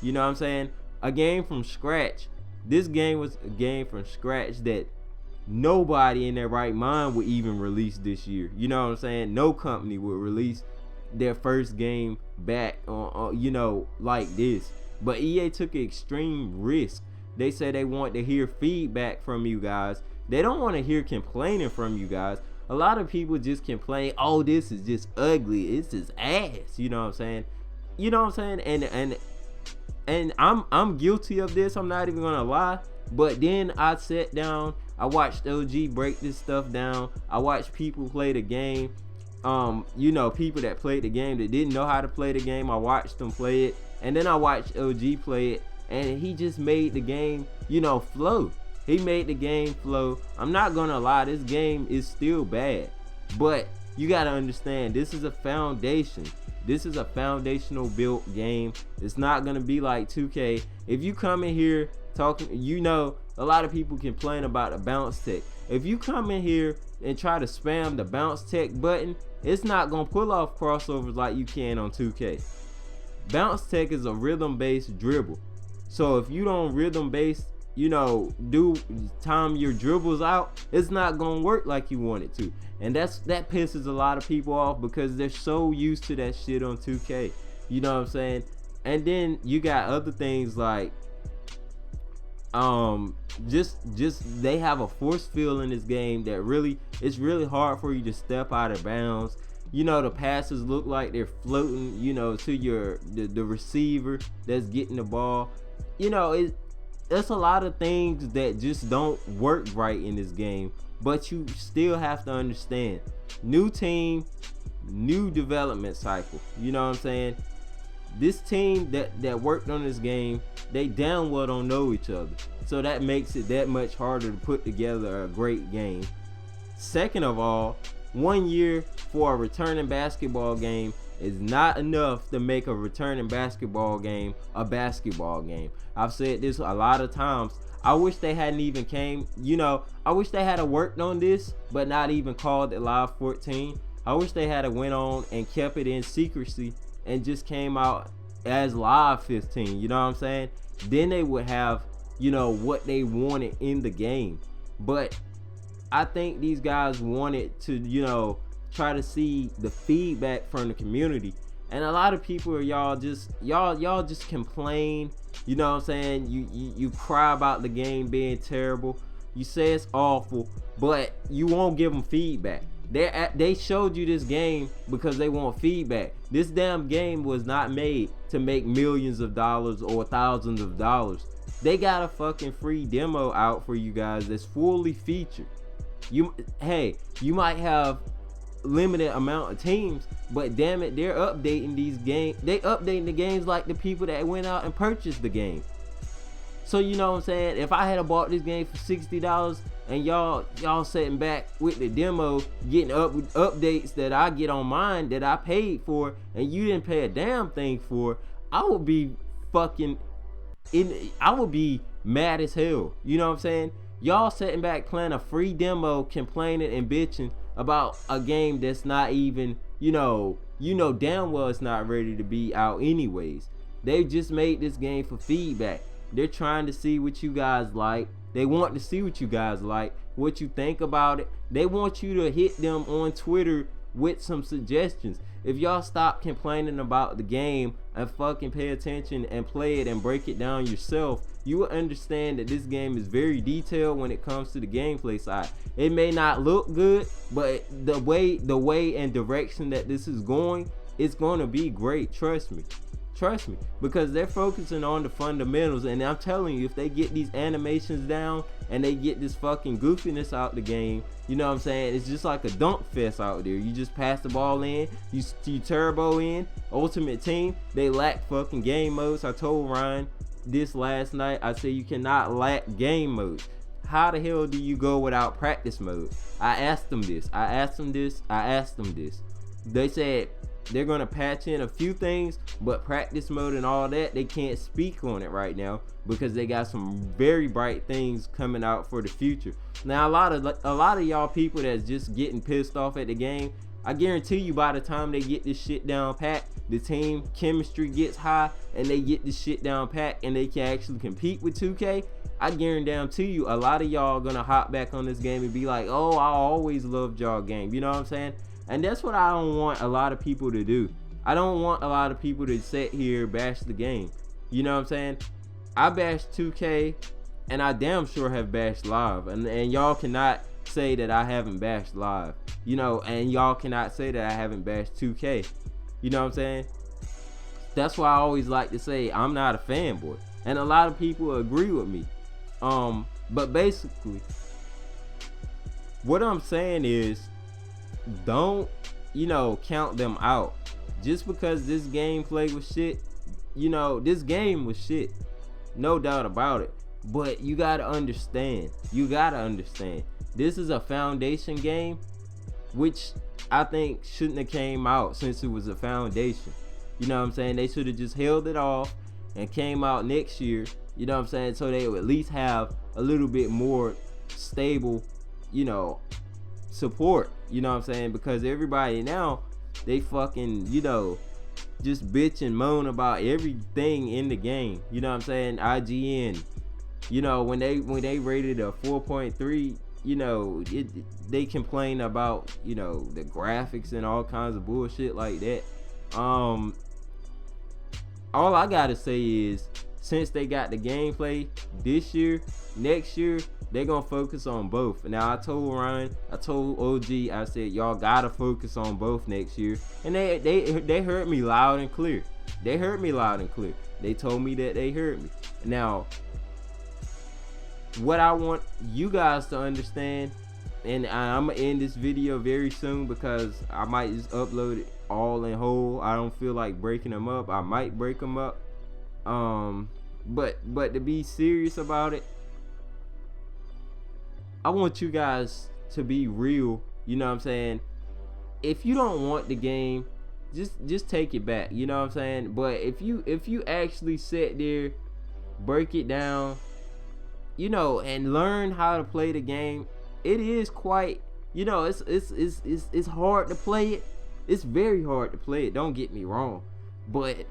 You know what I'm saying? A game from scratch. This game was a game from scratch that nobody in their right mind would even release this year. You know what I'm saying? No company would release their first game back on like this. But EA took an extreme risk. They said they want to hear feedback from you guys. They don't want to hear complaining from you guys. A lot of people just complain, oh, this is just ugly, it's just ass. You know what I'm saying? You know what I'm saying? And I'm guilty of this. I'm not even gonna lie. But then I sat down, I watched OG break this stuff down. I watched people play the game. People that played the game that didn't know how to play the game. I watched them play it, and then I watched OG play it, and he just made the game, flow. He made the game flow. I'm not gonna lie, this game is still bad, but you gotta understand, this is a foundation. This is a foundational built game. It's not gonna be like 2K. If you come in here talking, a lot of people complain about the bounce tech. If you come in here and try to spam the bounce tech button, it's not gonna pull off crossovers like you can on 2K. Bounce tech is a rhythm-based dribble. So if you don't rhythm-based, do time your dribbles out, it's not gonna work like you want it to. And that pisses a lot of people off because they're so used to that shit on 2K. You know what I'm saying? And then you got other things like just they have a force field in this game that it's really hard for you to step out of bounds. The passes look like they're floating, to the receiver that's getting the ball. There's a lot of things that just don't work right in this game, but you still have to understand, new team, new development cycle. You know what I'm saying? This team that worked on this game, they damn well don't know each other. So that makes it that much harder to put together a great game. Second of all, 1 year for a returning basketball game is not enough to make a returning basketball game a basketball game. I've said this a lot of times. I wish they hadn't even I wish they had worked on this, but not even called it Live 14. I wish they had went on and kept it in secrecy and just came out as Live 15. You know what I'm saying? Then they would have, what they wanted in the game. But I think these guys wanted to, try to see the feedback from the community. And a lot of people are y'all just complain. You know what I'm saying? You cry about the game being terrible. You say it's awful, but you won't give them feedback. They showed you this game because they want feedback. This damn game was not made to make millions of dollars or thousands of dollars. They got a fucking free demo out for you guys that's fully featured. You might have limited amount of teams, but damn it, they're updating these games. They updating the games like the people that went out and purchased the game. So you know what I'm saying? If I had bought this game for $60 and y'all sitting back with the demo getting updates that I get on mine that I paid for and you didn't pay a damn thing for, I would be I would be mad as hell. You know what I'm saying? Y'all sitting back playing a free demo, complaining and bitching about a game that's not even, damn well it's not ready to be out anyways. They just made this game for feedback. They're trying to see what you guys like. They want to see what you guys like, what you think about it. They want you to hit them on Twitter with some suggestions. If y'all stop complaining about the game and fucking pay attention and play it and break it down yourself, you will understand that this game is very detailed when it comes to the gameplay side. It may not look good, but the way and direction that this is going, it's going to be great. Trust me, because they're focusing on the fundamentals. And I'm telling you, if they get these animations down and they get this fucking goofiness out the game, you know what I'm saying? It's just like a dunk fest out there. You just pass the ball in, you turbo in. Ultimate Team, they lack fucking game modes. I told Ryan this last night. I said you cannot lack game modes. How the hell do you go without practice mode? I asked them this. They said they're gonna patch in a few things, but practice mode and all that, they can't speak on it right now because they got some very bright things coming out for the future. Now a lot of y'all people that's just getting pissed off at the game, I guarantee you by the time they get this shit down pat, the team chemistry gets high and they get the shit down pat and they can actually compete with 2K, I guarantee you a lot of y'all gonna hop back on this game and be like, oh, I always loved y'all game. You know what I'm saying? And that's what I don't want a lot of people to do. I don't want a lot of people to sit here bash the game. You know what I'm saying? I bashed 2K and I damn sure have bashed Live. And y'all cannot say that I haven't bashed Live. You know, and y'all cannot say that I haven't bashed 2K. You know what I'm saying? That's why I always like to say I'm not a fanboy. And a lot of people agree with me. But basically, what I'm saying is, don't, count them out. Just because this gameplay was shit, this game was shit. No doubt about it. But you gotta understand. This is a foundation game, which I think shouldn't have came out since it was a foundation. You know what I'm saying? They should have just held it off and came out next year. You know what I'm saying? So they would at least have a little bit more stable, support. You know what I'm saying? Because everybody now, they fucking, just bitch and moan about everything in the game. You know what I'm saying? IGN, when they rated a 4.3, they complain about, the graphics and all kinds of bullshit like that. All I gotta say is, since they got the gameplay this year, next year they're gonna focus on both. Now I told Ryan, I told OG, I said y'all gotta focus on both next year, and they heard me loud and clear. They told me that they heard me. Now, what I want you guys to understand, and I'm gonna end this video very soon because I might just upload it all in whole. I don't feel like breaking them up. I might break them up. But to be serious about it, I want you guys to be real. You know what I'm saying? If you don't want the game, just take it back. You know what I'm saying? But if you actually sit there, break it down, and learn how to play the game, it is quite, it's hard to play it. It's very hard to play it, don't get me wrong. But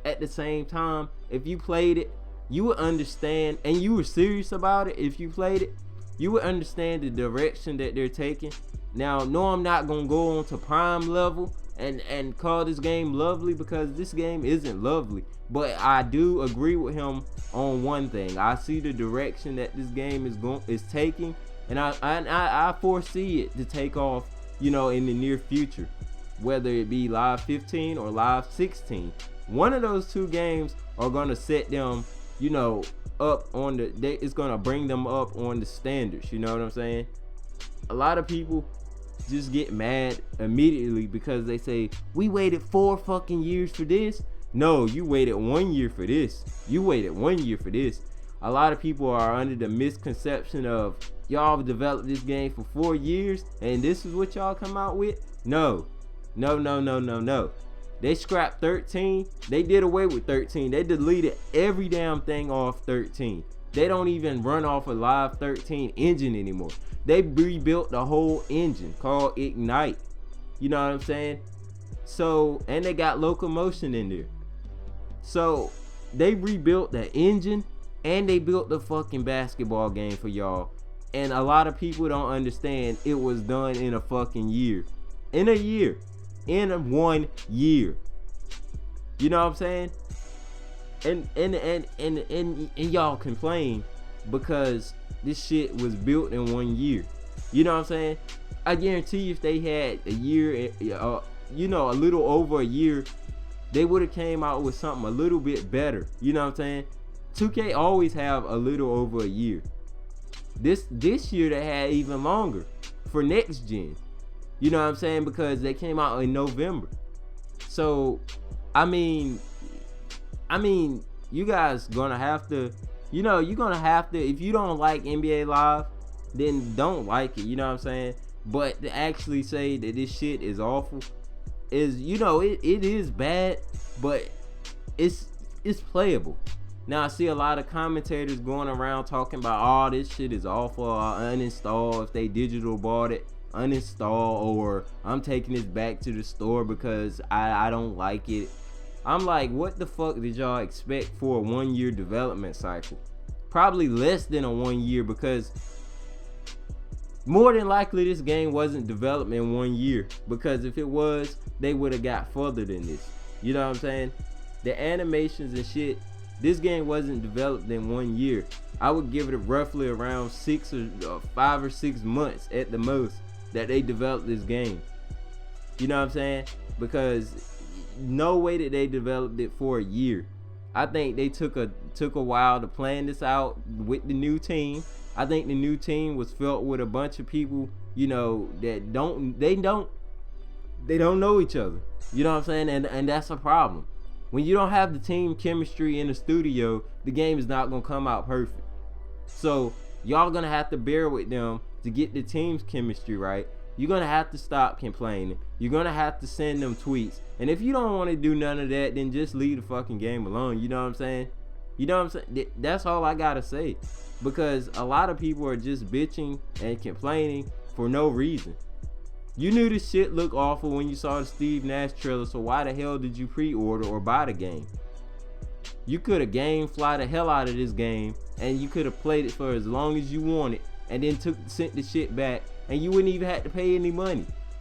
at the same time, if you played it, you would understand, and you were serious about it. If you played it, you would understand the direction that they're taking. Now, no, I'm not gonna go on to prime level and call this game lovely, because this game isn't lovely. But I do agree with him on one thing. I see the direction that this game is taking, and I foresee it to take off, in the near future, whether it be Live 15 or Live 16. One of those two games are gonna set them, up on it's gonna bring them up on the standards. You know what I'm saying? A lot of people just get mad immediately because they say, we waited 4 fucking years for this. No, you waited 1 year for this. A lot of people are under the misconception of, y'all developed this game for 4 years and this is what y'all come out with. No. They scrapped 13. They did away with 13. They deleted every damn thing off 13. They don't even run off a Live 13 engine anymore. They rebuilt the whole engine called Ignite. You know what I'm saying? So, and they got Locomotion in there. So, they rebuilt the engine and they built the fucking basketball game for y'all. And a lot of people don't understand it was done in a fucking year. In 1 year. You know what I'm saying? And y'all complain because this shit was built in 1 year. You know what I'm saying? I guarantee you if they had a year, a little over a year, they would have came out with something a little bit better. You know what I'm saying? 2K always have a little over a year. This year they had even longer for next gen. You know what I'm saying? Because they came out in November. So, I mean, you guys gonna have to, you're gonna have to, if you don't like NBA Live, then don't like it, you know what I'm saying? But to actually say that this shit is awful is, it is bad, but it's playable. Now, I see a lot of commentators going around talking about, this shit is awful, I'll uninstall if they digital bought it. Uninstall, or I'm taking this back to the store because I don't like it. I'm like, what the fuck did y'all expect for a 1 year development cycle? Probably less than a 1 year, because more than likely this game wasn't developed in 1 year, because if it was, they would have got further than this. You know what I'm saying? The animations and shit, this game wasn't developed in 1 year. I would give it roughly around 5 or 6 months at the most that they developed this game. You know what I'm saying? Because no way that they developed it for a year. I think they took a while to plan this out with the new team. I think the new team was filled with a bunch of people, you know, that don't know each other. You know what I'm saying? And that's a problem. When you don't have the team chemistry in the studio, the game is not gonna come out perfect. So y'all gonna have to bear with them to get the team's chemistry right. You're gonna have to stop complaining. You're gonna have to send them tweets. And if you don't want to do none of that, then just leave the fucking game alone. You know what I'm saying? You know what I'm saying? That's all I gotta say. Because a lot of people are just bitching and complaining for no reason. You knew this shit looked awful when you saw the Steve Nash trailer, so why the hell did you pre-order or buy the game? You could have fly the hell out of this game, and you could have played it for as long as you wanted, and then sent the shit back, and you wouldn't even have to pay any money.